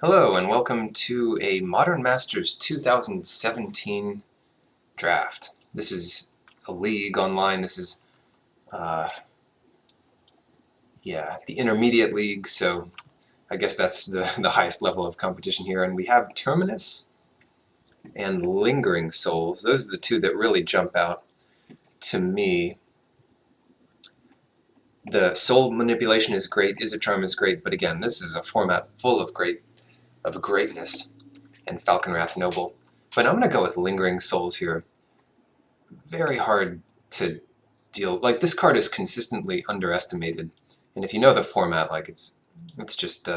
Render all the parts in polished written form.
Hello and welcome to a Modern Masters 2017 draft. This is a league online. This is, the intermediate league, so I guess that's the highest level of competition here. And we have Terminus and Lingering Souls. Those are the two that really jump out to me. The soul manipulation is great, Izzet is great, but again, this is a format full of greatness, and Falconwrath Noble. But I'm going to go with Lingering Souls here. Very hard to deal. Like, this card is consistently underestimated, and if you know the format, like, it's just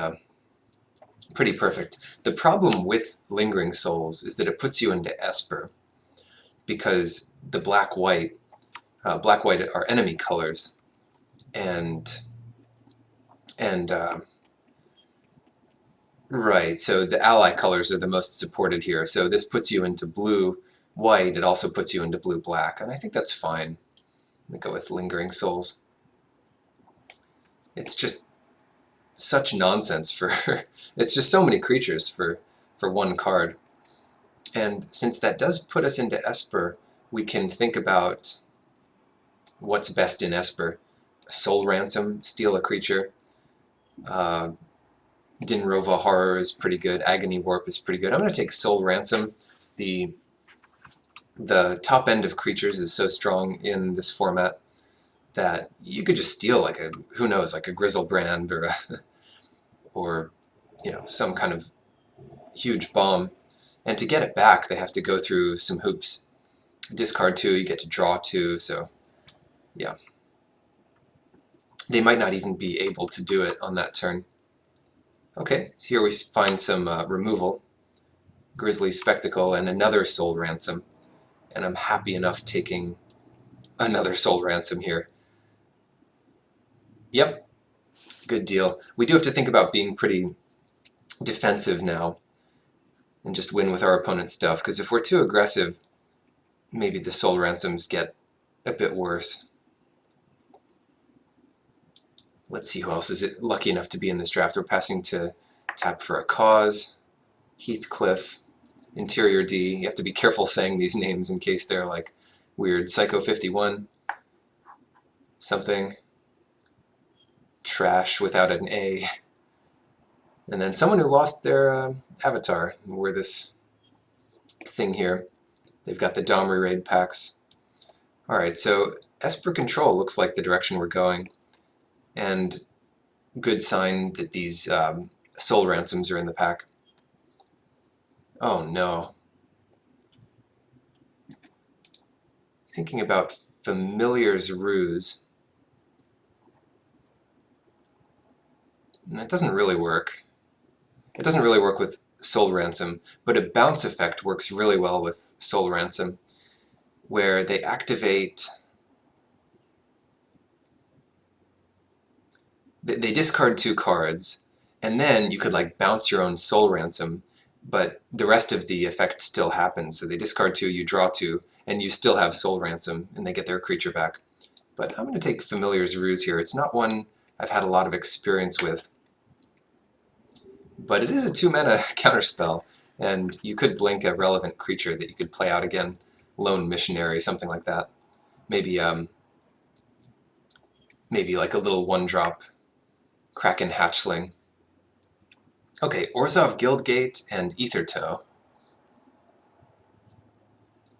pretty perfect. The problem with Lingering Souls is that it puts you into Esper, because the black-white are enemy colors, and right, so the ally colors are the most supported here. So this puts you into blue-white. It also puts you into blue-black, and I think that's fine. I'm going to go with Lingering Souls. It's just such nonsense for... it's just so many creatures for one card. And since that does put us into Esper, we can think about what's best in Esper. Soul Ransom, steal a creature. Dinrova Horror is pretty good. Agony Warp is pretty good. I'm going to take Soul Ransom. The top end of creatures is so strong in this format that you could just steal like who knows, like a Griselbrand or or some kind of huge bomb. And to get it back, they have to go through some hoops. Discard 2, you get to draw 2, so yeah. They might not even be able to do it on that turn. Okay, so here we find some removal. Grisly Spectacle and another Soul Ransom. And I'm happy enough taking another Soul Ransom here. Yep, good deal. We do have to think about being pretty defensive now and just win with our opponent's stuff, because if we're too aggressive, maybe the Soul Ransoms get a bit worse. Let's see who else is lucky enough to be in this draft. We're passing to Tap for a Cause, Heathcliff, Interior D. You have to be careful saying these names in case they're like weird. Psycho 51, something. Trash without an A. And then someone who lost their avatar. We're this thing here. They've got the Domri Raid packs. Alright, so Esper Control looks like the direction we're going. And good sign that these Soul Ransoms are in the pack. Oh no. Thinking about Familiar's Ruse. And that doesn't really work. It doesn't really work with Soul Ransom, but a bounce effect works really well with Soul Ransom, where they activate... They discard 2 cards, and then you could like bounce your own Soul Ransom, but the rest of the effect still happens. So they discard 2, you draw 2, and you still have Soul Ransom, and they get their creature back. But I'm going to take Familiar's Ruse here. It's not one I've had a lot of experience with, but it is a 2-mana counterspell, and you could blink a relevant creature that you could play out again. Lone Missionary, something like that. Maybe like a little 1-drop Kraken Hatchling. Okay, Orzhov Guildgate and Aethertoe.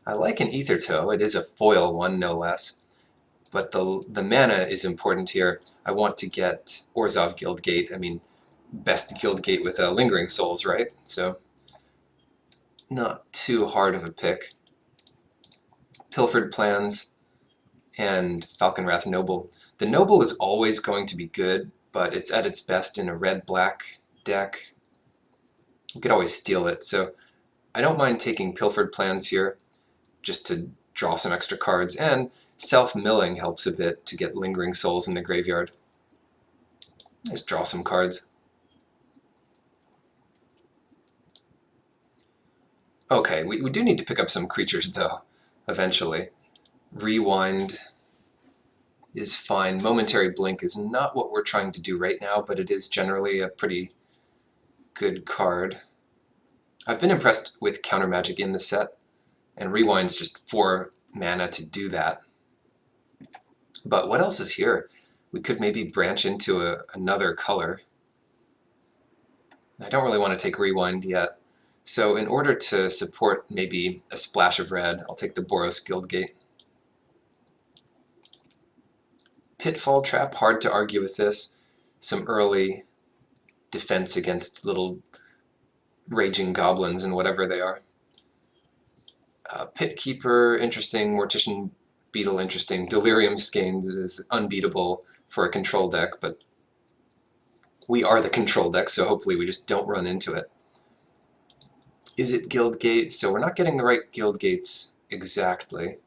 I like an Aethertoe. It is a foil one, no less. But the mana is important here. I want to get Orzhov Guildgate. I mean, best Guildgate with Lingering Souls, right? So, not too hard of a pick. Pilfered Plans and Falconwrath Noble. The Noble is always going to be good, but it's at its best in a red-black deck. You could always steal it, so I don't mind taking Pilfered Plans here, just to draw some extra cards, and self-milling helps a bit to get Lingering Souls in the graveyard. Just draw some cards. Okay, we do need to pick up some creatures, though, eventually. Rewind is fine. Momentary Blink is not what we're trying to do right now, but it is generally a pretty good card. I've been impressed with counter magic in the set, and Rewind's just 4 mana to do that. But what else is here? We could maybe branch into another color. I don't really want to take Rewind yet. So in order to support maybe a splash of red, I'll take the Boros Guildgate. Pitfall Trap, hard to argue with this. Some early defense against little raging goblins and whatever they are. Pit Keeper, interesting. Mortician Beetle, interesting. Delirium Skeins is unbeatable for a control deck, but we are the control deck, so hopefully we just don't run into it. Is it Guildgate? So we're not getting the right Guildgates exactly.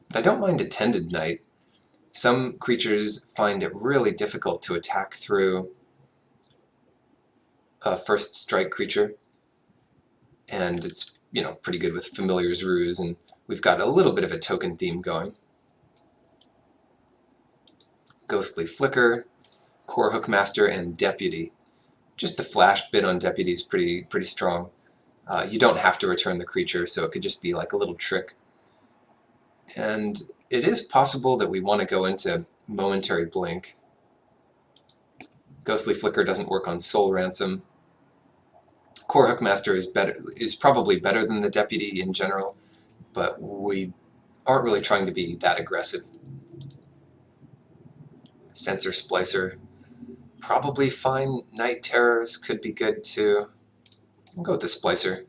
But I don't mind Attended Knight. Some creatures find it really difficult to attack through a first strike creature, and it's, you know, pretty good with Familiar's Ruse, and we've got a little bit of a token theme going. Ghostly Flicker, Core Hookmaster, and Deputy. Just the flash bit on Deputy is pretty strong. You don't have to return the creature, so it could just be like a little trick. And it is possible that we want to go into Momentary Blink. Ghostly Flicker doesn't work on Soul Ransom. Core Hookmaster is probably better than the Deputy in general, but we aren't really trying to be that aggressive. Sensor Splicer, probably fine. Night Terrors could be good too. I'll go with the Splicer.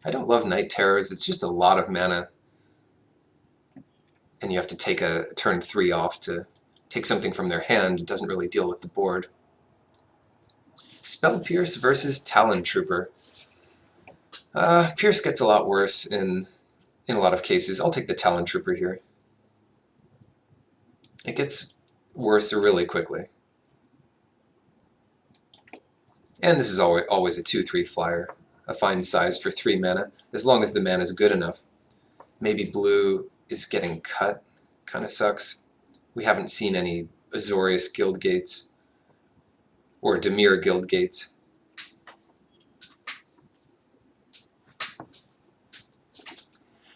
I don't love Night Terrors, it's just a lot of mana. And you have to take a turn 3 off to take something from their hand. It doesn't really deal with the board. Spell Pierce versus Talon Trooper. Pierce gets a lot worse in a lot of cases. I'll take the Talon Trooper here. It gets worse really quickly. And this is always a 2/3 flyer. A fine size for 3 mana, as long as the mana is good enough. Maybe blue is getting cut. Kind of sucks. We haven't seen any Azorius Guildgates or Dimir Guildgates.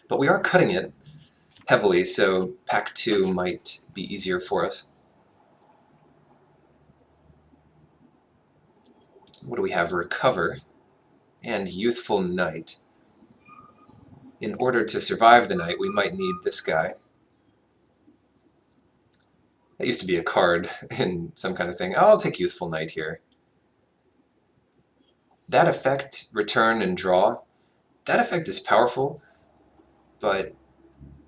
But we are cutting it heavily, so pack 2 might be easier for us. What do we have? Recover and Youthful Knight. In order to survive the night, we might need this guy. That used to be a card in some kind of thing. I'll take Youthful Knight here. That effect, return and draw, that effect is powerful, but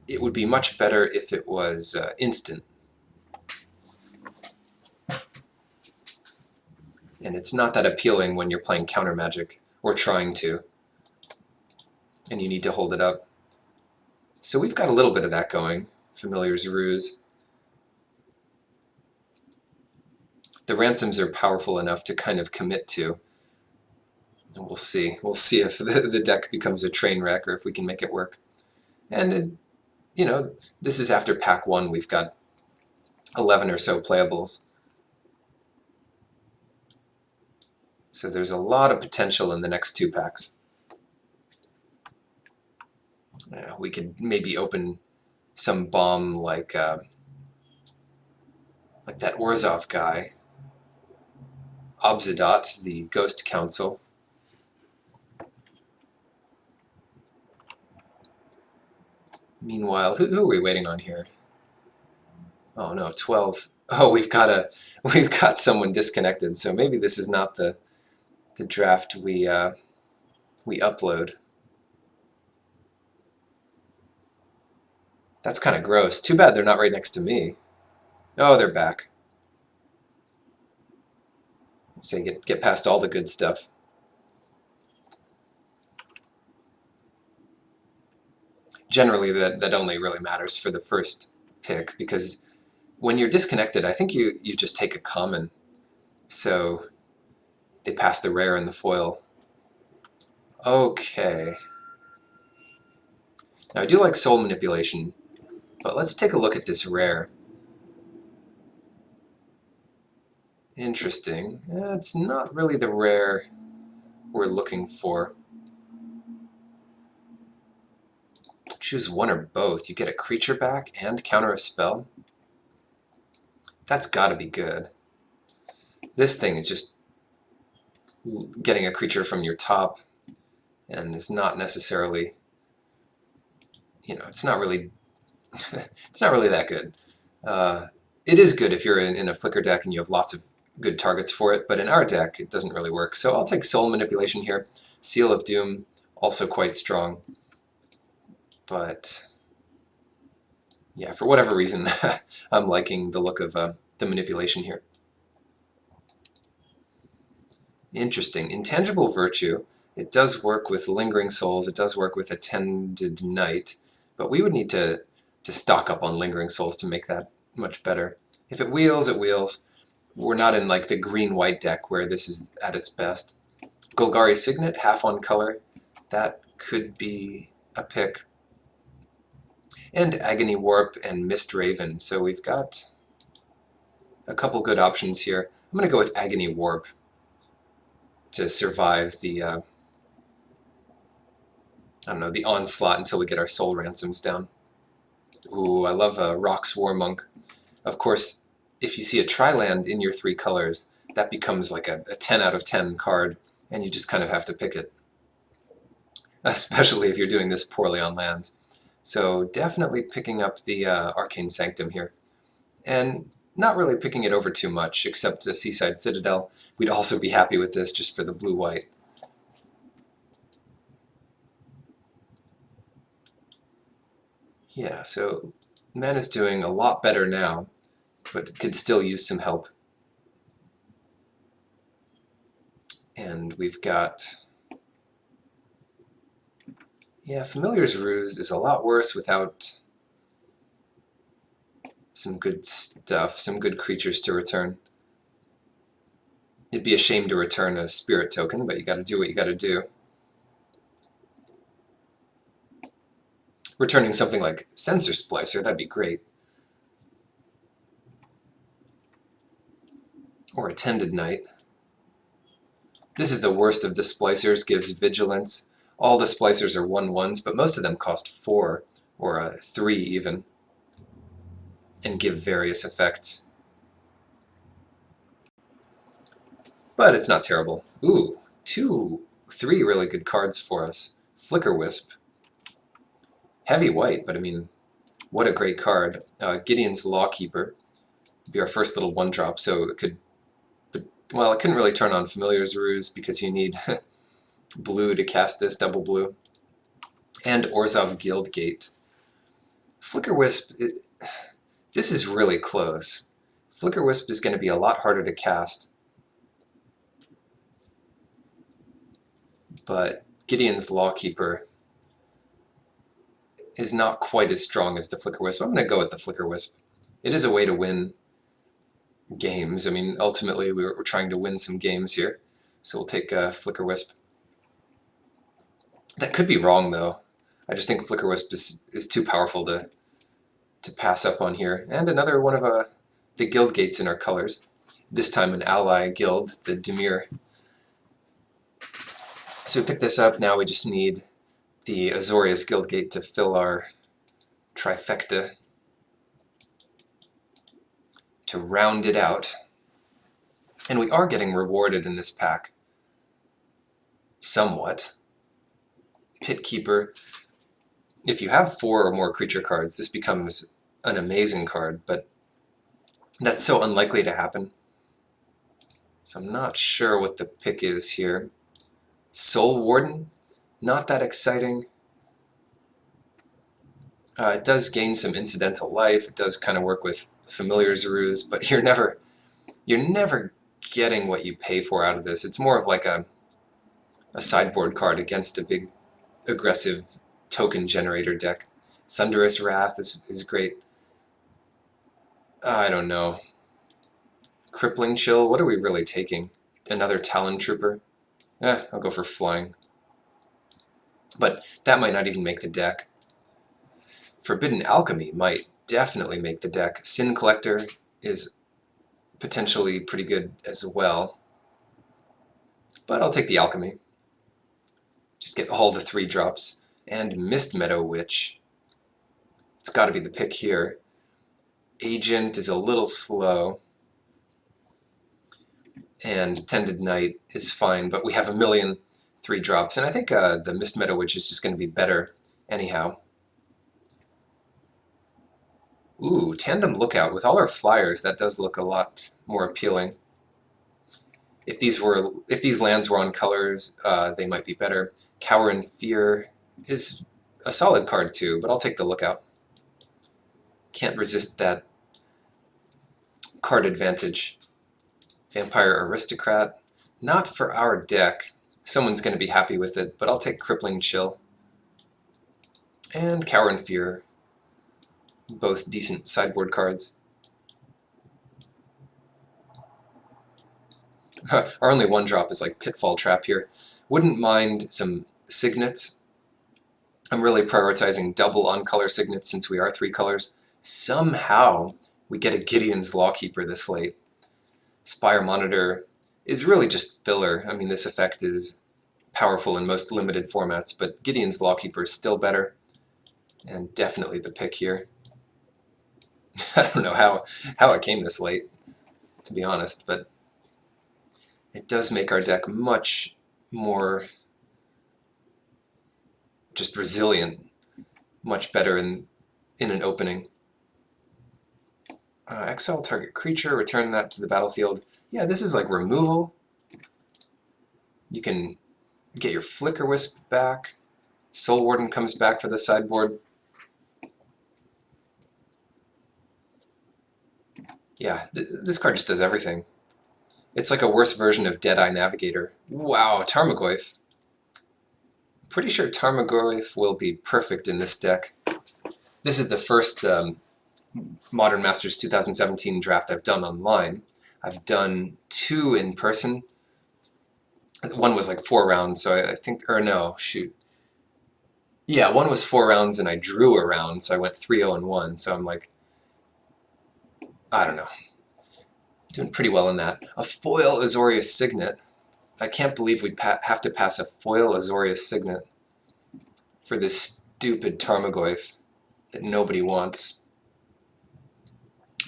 it would be much better if it was instant. And it's not that appealing when you're playing counter magic, or trying to, and you need to hold it up. So we've got a little bit of that going. Familiar's Ruse. The ransoms are powerful enough to kind of commit to. And we'll see. We'll see if the deck becomes a train wreck or if we can make it work. And, you know, this is after pack 1. We've got 11 or so playables. So there's a lot of potential in the next 2 packs. We could maybe open some bomb like that Orzhov guy. Obzedat, the Ghost Council. Meanwhile, who are we waiting on here? Oh no, 12. Oh, we've got someone disconnected, so maybe this is not the draft we upload. That's kind of gross. Too bad they're not right next to me. Oh, they're back. So get past all the good stuff. Generally, that only really matters for the first pick, because when you're disconnected, I think you just take a common. So they pass the rare and the foil. Okay. Now I do like Soul Manipulation, but let's take a look at this rare. Interesting. It's not really the rare we're looking for. Choose one or both. You get a creature back and counter a spell. That's gotta be good. This thing is just getting a creature from your top and is not necessarily, it's not really it's not really that good. It is good if you're in a Flicker deck and you have lots of good targets for it, but in our deck it doesn't really work. So I'll take Soul Manipulation here. Seal of Doom, also quite strong. But yeah, for whatever reason, I'm liking the look of the manipulation here. Interesting. Intangible Virtue. It does work with Lingering Souls. It does work with Attended Night, but we would need to stock up on Lingering Souls to make that much better. If it wheels, it wheels. We're not in like the green-white deck where this is at its best. Golgari Signet, half on color. That could be a pick. And Agony Warp and Mist Raven. So we've got a couple good options here. I'm going to go with Agony Warp to survive the, I don't know, the onslaught until we get our soul ransoms down. Ooh, I love Rock's War Monk. Of course, if you see a Tri-land in your 3 colors, that becomes like a 10 out of 10 card, and you just kind of have to pick it. Especially if you're doing this poorly on lands. So definitely picking up the Arcane Sanctum here. And not really picking it over too much, except a Seaside Citadel. We'd also be happy with this just for the blue-white. Yeah, so Mana's doing a lot better now, but could still use some help. And we've got... yeah, Familiar's Ruse is a lot worse without some good stuff, some good creatures to return. It'd be a shame to return a spirit token, but you gotta do what you gotta do. Returning something like Sensor Splicer, that'd be great. Or Attended Night. This is the worst of the Splicers, gives Vigilance. All the Splicers are 1/1s, but most of them cost 4, or 3 even, and give various effects. But it's not terrible. Ooh, 3 really good cards for us. Flicker Wisp. Heavy white, but I mean, what a great card. Gideon's Lawkeeper. Be our first little 1-drop, so it could... well, it couldn't really turn on Familiar's Ruse because you need blue to cast this, double blue. And Orzhov Guildgate. Flicker Wisp, this is really close. Flicker Wisp is going to be a lot harder to cast. But Gideon's Lawkeeper is not quite as strong as the Flicker Wisp. I'm going to go with the Flicker Wisp. It is a way to win games. I mean, ultimately we're trying to win some games here. So we'll take Flicker Wisp. That could be wrong, though. I just think Flicker Wisp is too powerful to pass up on here. And another one of the guild gates in our colors. This time an ally guild, the Dimir. So we pick this up. Now we just need the Azorius Guildgate to fill our trifecta, to round it out. And we are getting rewarded in this pack. Somewhat. Pit Keeper. If you have 4 or more creature cards, this becomes an amazing card, but that's so unlikely to happen. So I'm not sure what the pick is here. Soul Warden, not that exciting. It does gain some incidental life. It does kind of work with Familiar's Ruse, but you're never getting what you pay for out of this. It's more of like a sideboard card against a big aggressive token generator deck. Thunderous Wrath is great. I don't know. Crippling Chill, what are we really taking? Another Talon Trooper? I'll go for Flying. But that might not even make the deck. Forbidden Alchemy might definitely make the deck. Sin Collector is potentially pretty good as well. But I'll take the Alchemy. Just get all the 3-drops. And Mistmeadow Witch. It's got to be the pick here. Agent is a little slow. And Tended Knight is fine, but we have a million 3-drops. And I think the Mistmeadow Witch is just going to be better anyhow. Ooh, Tandem Lookout. With all our flyers, that does look a lot more appealing. If these lands were on colors, they might be better. Cower in Fear is a solid card too, but I'll take the Lookout. Can't resist that card advantage. Vampire Aristocrat. Not for our deck. Someone's going to be happy with it, but I'll take Crippling Chill. And Cower in Fear. Both decent sideboard cards. Our only 1-drop is like Pitfall Trap here. Wouldn't mind some Signets. I'm really prioritizing double on-color Signets since we are 3 colors. Somehow we get a Gideon's Lawkeeper this late. Spire Monitor is really just filler. I mean, this effect is powerful in most limited formats, but Gideon's Lawkeeper is still better, and definitely the pick here. I don't know how it came this late, to be honest, but it does make our deck much more just resilient, much better in an opening. Exile target creature, return that to the battlefield. Yeah, this is like removal. You can get your Flicker Wisp back. Soul Warden comes back for the sideboard. Yeah, this card just does everything. It's like a worse version of Deadeye Navigator. Wow, Tarmogoyf. Pretty sure Tarmogoyf will be perfect in this deck. This is the first Modern Masters 2017 draft I've done online. I've done 2 in person. One was like 4 rounds, so I think, or no, shoot. Yeah, one was 4 rounds and I drew a round, so I went 3-0-1, so I'm like, I don't know. Doing pretty well in that. A foil Azorius Signet. I can't believe we'd have to pass a foil Azorius Signet for this stupid Tarmogoyf that nobody wants.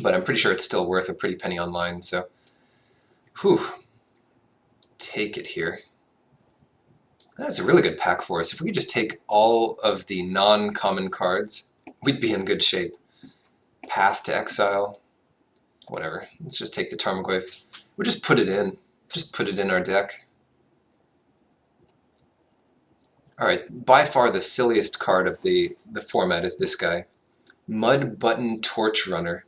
But I'm pretty sure it's still worth a pretty penny online, so whew. Take it here. That's a really good pack for us. If we could just take all of the non-common cards, we'd be in good shape. Path to Exile. Whatever. Let's just take the Tarmogoyf. We'll just put it in. Just put it in our deck. Alright, by far the silliest card of the format is this guy. Mud Button Torch Runner.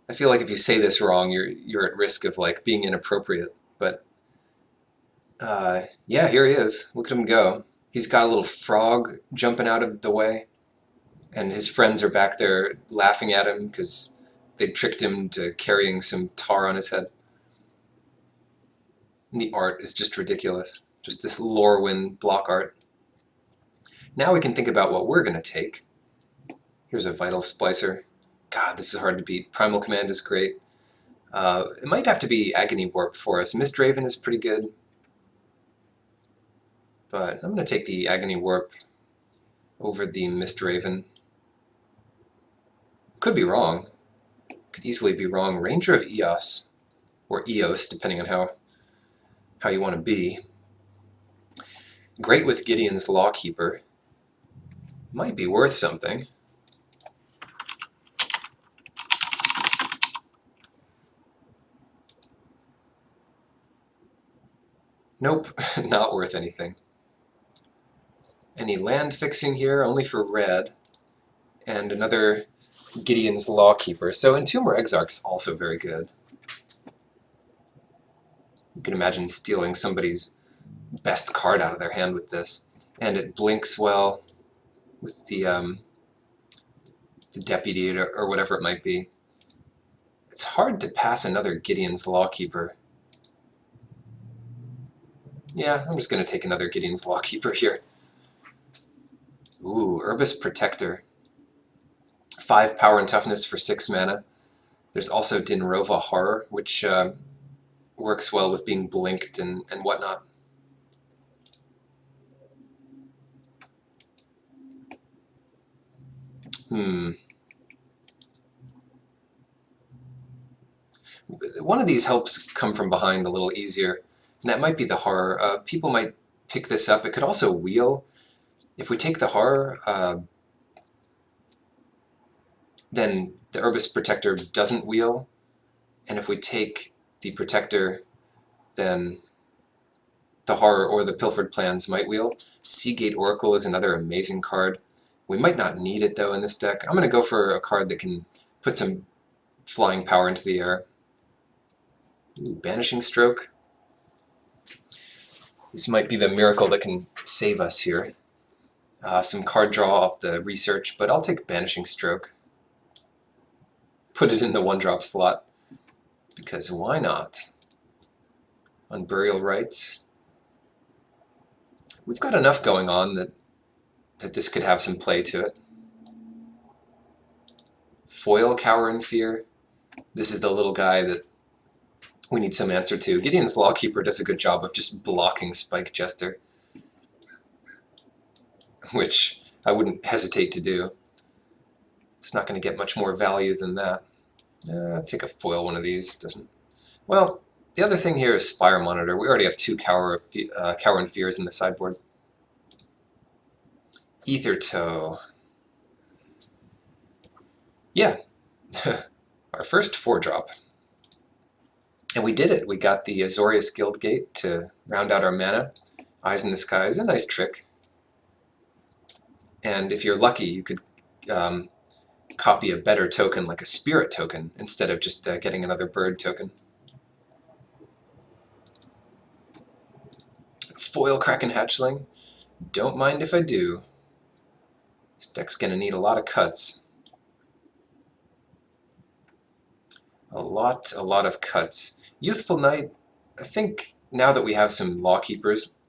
I feel like if you say this wrong, you're at risk of like being inappropriate, but yeah, here he is. Look at him go. He's got a little frog jumping out of the way, and his friends are back there laughing at him because they tricked him to carrying some tar on his head. And the art is just ridiculous. Just this Lorwyn block art. Now we can think about what we're going to take. Here's a Vital Splicer. God, this is hard to beat. Primal Command is great. It might have to be Agony Warp for us. Mistraven is pretty good. But I'm going to take the Agony Warp over the Mistraven. Could be wrong. Could easily be wrong. Ranger of Eos. Or Eos, depending on how you want to be. Great with Gideon's Lawkeeper. Might be worth something. Nope, not worth anything. Any land fixing here? Only for red. And another Gideon's Lawkeeper. So Entomber Exarch's also very good. You can imagine stealing somebody's best card out of their hand with this. And it blinks well with the Deputy or whatever it might be. It's hard to pass another Gideon's Lawkeeper. Yeah, I'm just going to take another Gideon's Lawkeeper here. Ooh, Urbis Protector. 5 power and toughness for 6 mana. There's also Dinrova Horror, which works well with being blinked and whatnot. One of these helps come from behind a little easier, and that might be the Horror. People might pick this up. It could also wheel. If we take the Horror, then the Urbis Protector doesn't wheel, and if we take the Protector, then the Horror or the Pilfered Plans might wheel. Seagate Oracle is another amazing card. We might not need it, though, in this deck. I'm going to go for a card that can put some flying power into the air. Ooh, Banishing Stroke. This might be the miracle that can save us here. Some card draw off the research, but I'll take Banishing Stroke. Put it in the 1-drop slot, because why not? Unburial Rites. We've got enough going on that this could have some play to it. Foil Cower in Fear. This is the little guy that we need some answer to. Gideon's Lawkeeper does a good job of just blocking Spike Jester, which I wouldn't hesitate to do. It's not going to get much more value than that. Take a foil one of these. Doesn't. Well, the other thing here is Spire Monitor. We already have 2 Cower and Fears in the sideboard. Ether Toe. Yeah, our first 4-drop. And we did it. We got the Azorius Guildgate to round out our mana. Eyes in the Sky is a nice trick. And if you're lucky, you could copy a better token, like a Spirit token, instead of just getting another bird token. Foil Kraken Hatchling. Don't mind if I do. This deck's going to need a lot of cuts. A lot of cuts. Youthful Knight, I think now that we have some Lawkeepers,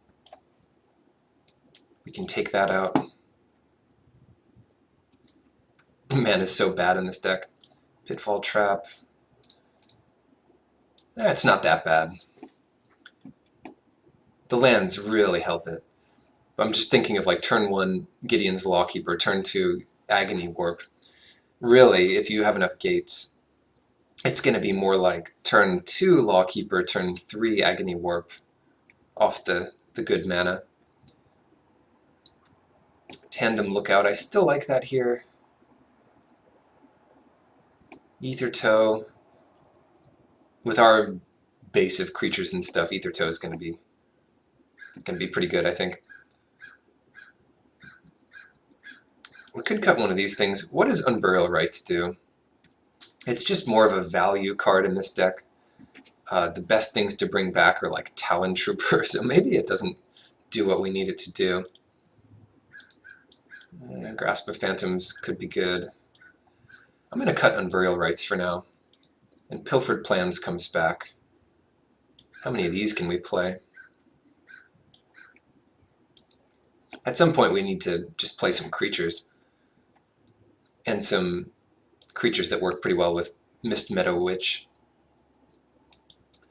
we can take that out. Man is so bad in this deck. Pitfall Trap. It's not that bad. The lands really help it. I'm just thinking of like turn 1 Gideon's Lawkeeper, turn 2 Agony Warp. Really, if you have enough gates, it's going to be more like turn 2 Lawkeeper, turn 3 Agony Warp off the good mana. Tandem Lookout, I still like that here. Ether Toe. With our base of creatures and stuff, Ether Toe is going to be pretty good, I think. We could cut one of these things. What does Unburial Rites do? It's just more of a value card in this deck. The best things to bring back are like Talon Trooper, so maybe it doesn't do what we need it to do. Grasp of Phantoms could be good. I'm going to cut Unburial Rites for now. And Pilfered Plans comes back. How many of these can we play? At some point we need to just play some creatures. And some creatures that work pretty well with Mistmeadow Witch.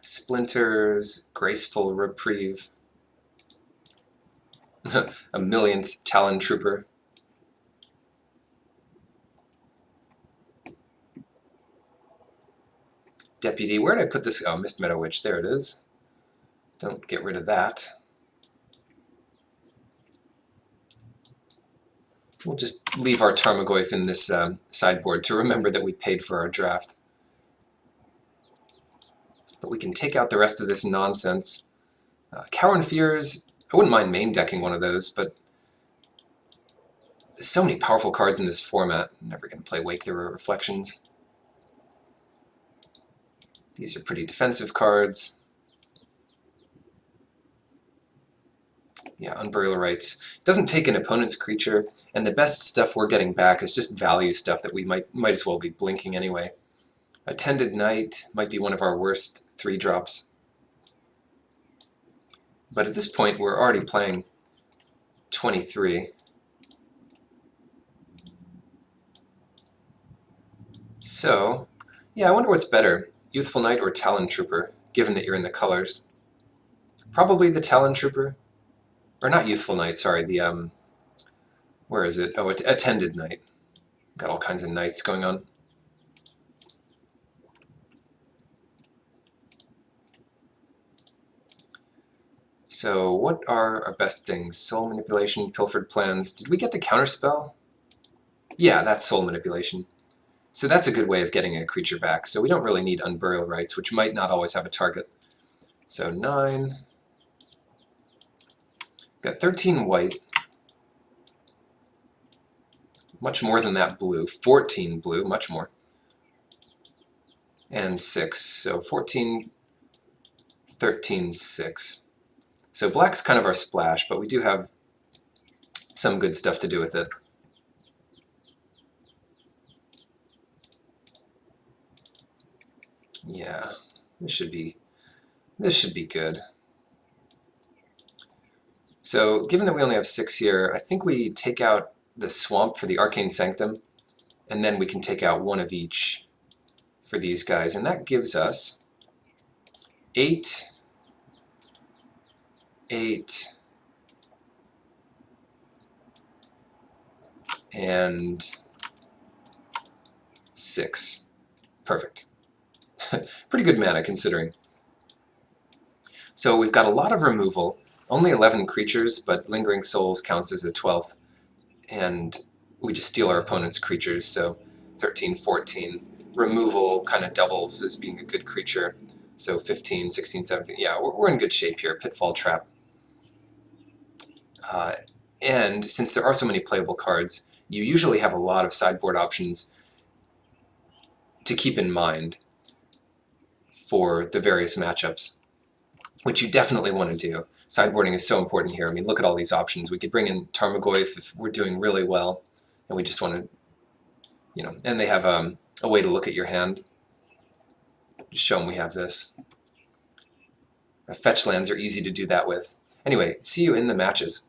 Splinters, Graceful Reprieve. A millionth Talon Trooper. Deputy, where did I put this? Oh, Mistmeadow Witch, there it is. Don't get rid of that. We'll just leave our Tarmogoyf in this sideboard to remember that we paid for our draft. But we can take out the rest of this nonsense. Cower and Fears, I wouldn't mind main decking one of those, but there's so many powerful cards in this format. I'm never going to play Wake the Reflections. These are pretty defensive cards. Yeah, Unburial Rites. Doesn't take an opponent's creature, and the best stuff we're getting back is just value stuff that we might as well be blinking anyway. Attended Knight might be one of our worst 3-drops. But at this point, we're already playing 23. So, Yeah, I wonder what's better, Youthful Knight or Talon Trooper, given that you're in the colors. Probably the Talon Trooper. Or not Youthful Knight, sorry, the, where is it? Oh, Attended Knight. Got all kinds of knights going on. So what are our best things? Soul Manipulation, Pilfered Plans. Did we get the Counterspell? Yeah, that's Soul Manipulation. So that's a good way of getting a creature back. So we don't really need Unburial Rites, which might not always have a target. So 9. Got 13 white. Much more than that blue. 14 blue, much more. And 6. So 14, 13, 6. So black's kind of our splash, but we do have some good stuff to do with it. Yeah, this should be good. So given that we only have 6 here, I think we take out the Swamp for the Arcane Sanctum, and then we can take out one of each for these guys, and that gives us 8, 8, and 6. Perfect. Pretty good mana considering. So we've got a lot of removal, only 11 creatures, but Lingering Souls counts as a 12th, and we just steal our opponent's creatures, so 13, 14. Removal kind of doubles as being a good creature, so 15, 16, 17. Yeah, we're in good shape here. Pitfall Trap. And since there are so many playable cards, you usually have a lot of sideboard options to keep in mind for the various matchups, which you definitely want to do. Sideboarding is so important here. I mean, look at all these options. We could bring in Tarmogoyf if we're doing really well, and we just want to, you know, and they have a way to look at your hand. Just show them we have this. Fetch lands are easy to do that with. Anyway, see you in the matches.